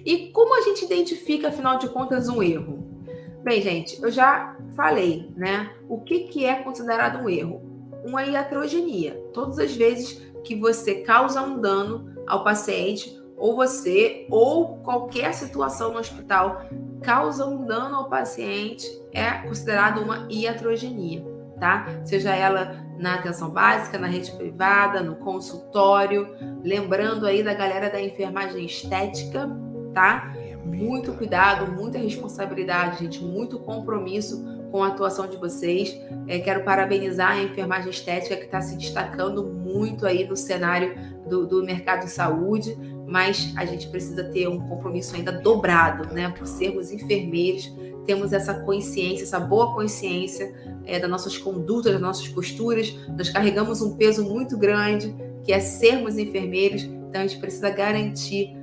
E como a gente identifica, afinal de contas, um erro? Bem, gente, eu já falei, né? O que é considerado um erro? Uma iatrogenia. Todas as vezes que você causa um dano ao paciente, ou você, ou qualquer situação no hospital causa um dano ao paciente, é considerado uma iatrogenia, tá? Seja ela na atenção básica, na rede privada, no consultório. Lembrando aí da galera da enfermagem estética, tá? Muito cuidado, muita responsabilidade, gente, muito compromisso com a atuação de vocês. Quero parabenizar a enfermagem estética que está se destacando muito aí no cenário do mercado de saúde, mas a gente precisa ter um compromisso ainda dobrado, né? Por sermos enfermeiros, temos essa consciência, essa boa consciência das nossas condutas, das nossas posturas. Nós carregamos um peso muito grande, que é sermos enfermeiros, então a gente precisa garantir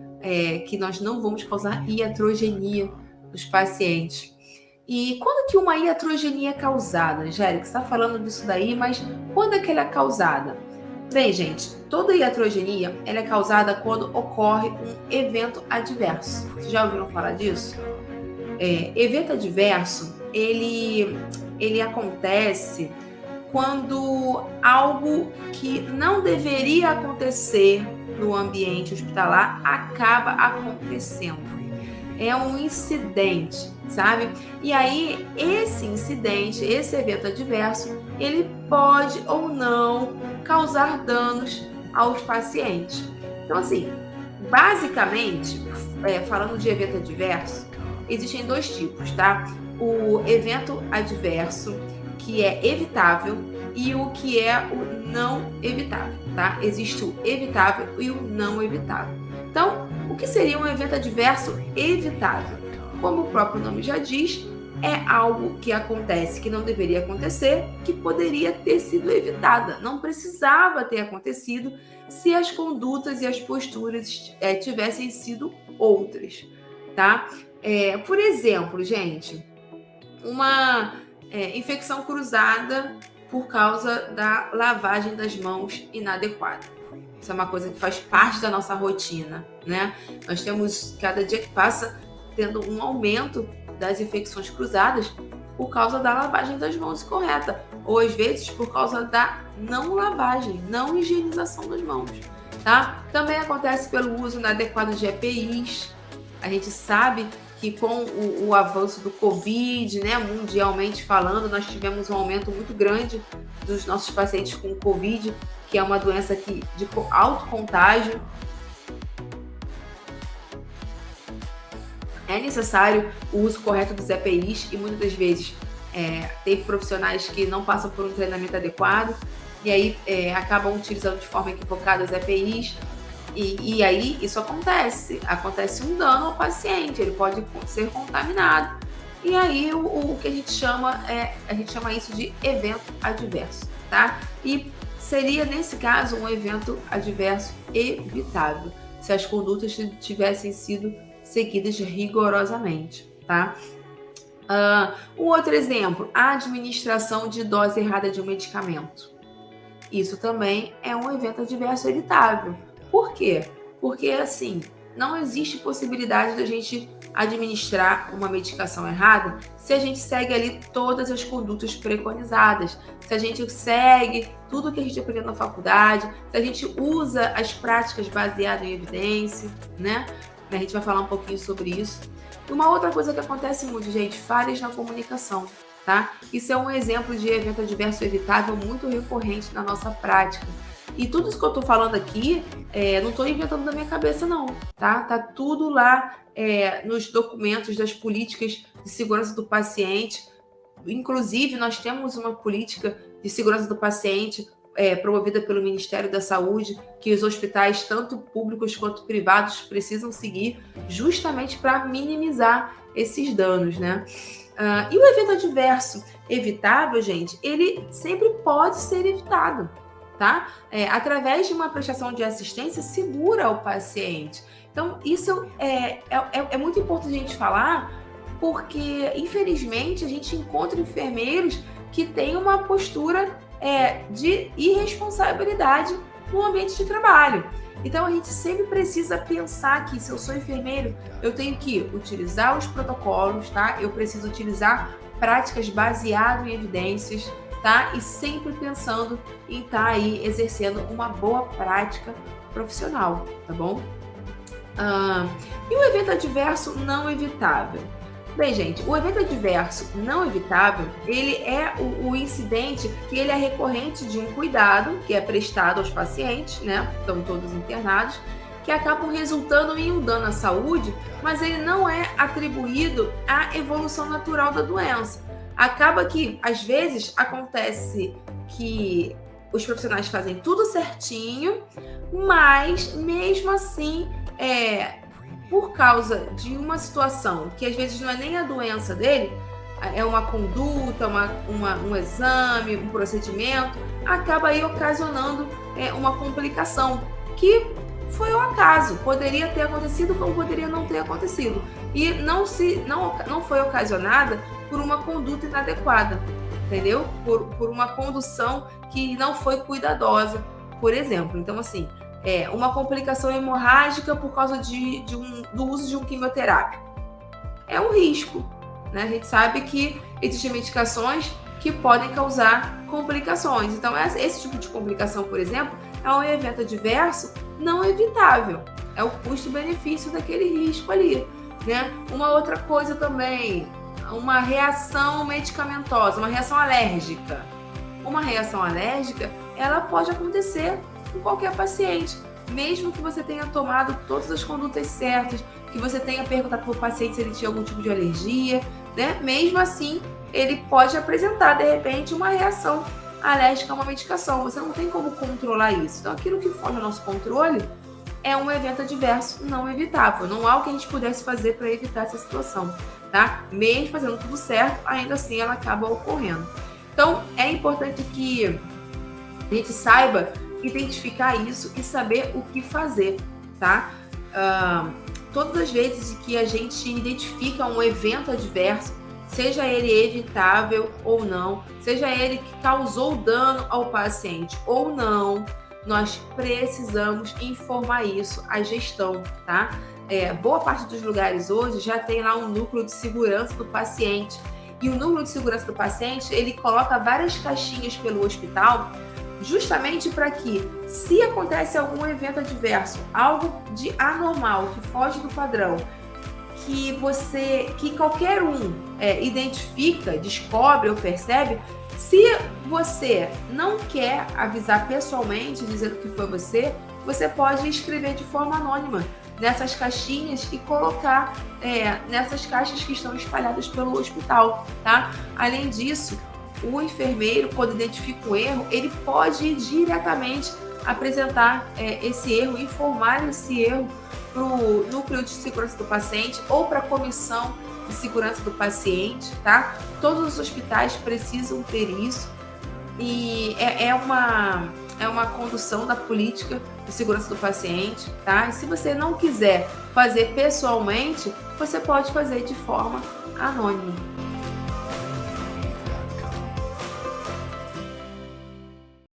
que nós não vamos causar iatrogenia nos pacientes. E quando que uma iatrogenia é causada, Angélica? Você está falando disso daí, mas quando é que ela é causada? Bem, gente, toda iatrogenia ela é causada quando ocorre um evento adverso. Vocês já ouviram falar disso? Evento adverso, ele acontece quando algo que não deveria acontecer no ambiente hospitalar acaba acontecendo. É um incidente, sabe? E aí, esse incidente, esse evento adverso, ele pode ou não causar danos aos pacientes. Então, assim, basicamente, falando de evento adverso, existem dois tipos, tá? O evento adverso, que é evitável, e o que é o não evitável, tá? Existe o evitável e o não evitável. Então, o que seria um evento adverso evitável? Como o próprio nome já diz, é algo que acontece que não deveria acontecer, que poderia ter sido evitada. Não precisava ter acontecido se as condutas e as posturas tivessem sido outras, tá? Por exemplo, gente, uma infecção cruzada por causa da lavagem das mãos inadequada. Isso é uma coisa que faz parte da nossa rotina, né? Nós temos, cada dia que passa, tendo um aumento das infecções cruzadas por causa da lavagem das mãos correta, ou às vezes por causa da não lavagem, não higienização das mãos, tá? Também acontece pelo uso inadequado de EPIs. A gente sabe que com o avanço do Covid, né, mundialmente falando, nós tivemos um aumento muito grande dos nossos pacientes com Covid, que é uma doença de alto contágio. É necessário o uso correto dos EPIs e muitas das vezes tem profissionais que não passam por um treinamento adequado e aí acabam utilizando de forma equivocada os EPIs. E aí isso acontece um dano ao paciente, ele pode ser contaminado. E aí o que a gente chama isso de evento adverso, tá? E seria, nesse caso, um evento adverso evitável, se as condutas tivessem sido seguidas rigorosamente, tá? Um outro exemplo, a administração de dose errada de um medicamento. Isso também é um evento adverso evitável. Por quê? Porque, assim, não existe possibilidade da gente administrar uma medicação errada se a gente segue ali todas as condutas preconizadas, se a gente segue tudo que a gente aprendeu na faculdade, se a gente usa as práticas baseadas em evidência, né? A gente vai falar um pouquinho sobre isso. E uma outra coisa que acontece muito, gente, falhas na comunicação, tá? Isso é um exemplo de evento adverso evitável muito recorrente na nossa prática. E tudo isso que eu tô falando aqui, não estou inventando da minha cabeça, não, tá? Tá tudo lá nos documentos das políticas de segurança do paciente. Inclusive, nós temos uma política de segurança do paciente promovida pelo Ministério da Saúde, que os hospitais, tanto públicos quanto privados, precisam seguir justamente para minimizar esses danos, né? E o evento adverso evitável, gente, ele sempre pode ser evitado, tá? Através de uma prestação de assistência segura ao paciente. Então, isso é muito importante a gente falar, porque, infelizmente, a gente encontra enfermeiros que têm uma postura de irresponsabilidade no ambiente de trabalho. Então a gente sempre precisa pensar que se eu sou enfermeiro, eu tenho que utilizar os protocolos, tá? Eu preciso utilizar práticas baseadas em evidências, tá? E sempre pensando em estar aí exercendo uma boa prática profissional, tá bom? E o evento adverso não evitável? Bem, gente, o evento adverso não evitável, ele é o incidente que ele é recorrente de um cuidado que é prestado aos pacientes, né? Estão todos internados, que acabam resultando em um dano à saúde, mas ele não é atribuído à evolução natural da doença. Acaba que, às vezes, acontece que os profissionais fazem tudo certinho, mas mesmo assim, por causa de uma situação que às vezes não é nem a doença dele, é uma conduta, um exame, um procedimento, acaba aí ocasionando uma complicação que foi o acaso, poderia ter acontecido como poderia não ter acontecido, e não foi ocasionada por uma conduta inadequada, entendeu? Por uma condução que não foi cuidadosa, por exemplo. Então, assim, uma complicação hemorrágica por causa do uso de um quimioterápico. É um risco, né? A gente sabe que existem medicações que podem causar complicações. Então, esse tipo de complicação, por exemplo, é um evento adverso não evitável. É o custo-benefício daquele risco ali, né? Uma outra coisa também, uma reação medicamentosa, uma reação alérgica. Uma reação alérgica, ela pode acontecer com qualquer paciente, mesmo que você tenha tomado todas as condutas certas, que você tenha perguntado para o paciente se ele tinha algum tipo de alergia, né? Mesmo assim, ele pode apresentar, de repente, uma reação alérgica a uma medicação. Você não tem como controlar isso. Então, aquilo que foge ao nosso controle é um evento adverso não evitável. Não há o que a gente pudesse fazer para evitar essa situação, tá? Mesmo fazendo tudo certo, ainda assim ela acaba ocorrendo. Então, é importante que a gente saiba identificar isso e saber o que fazer, tá? Todas as vezes que a gente identifica um evento adverso, seja ele evitável ou não, seja ele que causou dano ao paciente ou não, nós precisamos informar isso à gestão, tá? Boa parte dos lugares hoje já tem lá um núcleo de segurança do paciente. E o núcleo de segurança do paciente, ele coloca várias caixinhas pelo hospital, justamente para que, se acontece algum evento adverso, algo de anormal, que foge do padrão, que qualquer um identifica, descobre ou percebe, se você não quer avisar pessoalmente, dizendo que foi você pode escrever de forma anônima nessas caixinhas e colocar nessas caixas que estão espalhadas pelo hospital, tá? Além disso, o enfermeiro, quando identifica um erro, ele pode diretamente apresentar esse erro, informar esse erro para o núcleo de segurança do paciente ou para a comissão de segurança do paciente, tá? Todos os hospitais precisam ter isso e é uma condução da política de segurança do paciente, tá? E se você não quiser fazer pessoalmente, você pode fazer de forma anônima.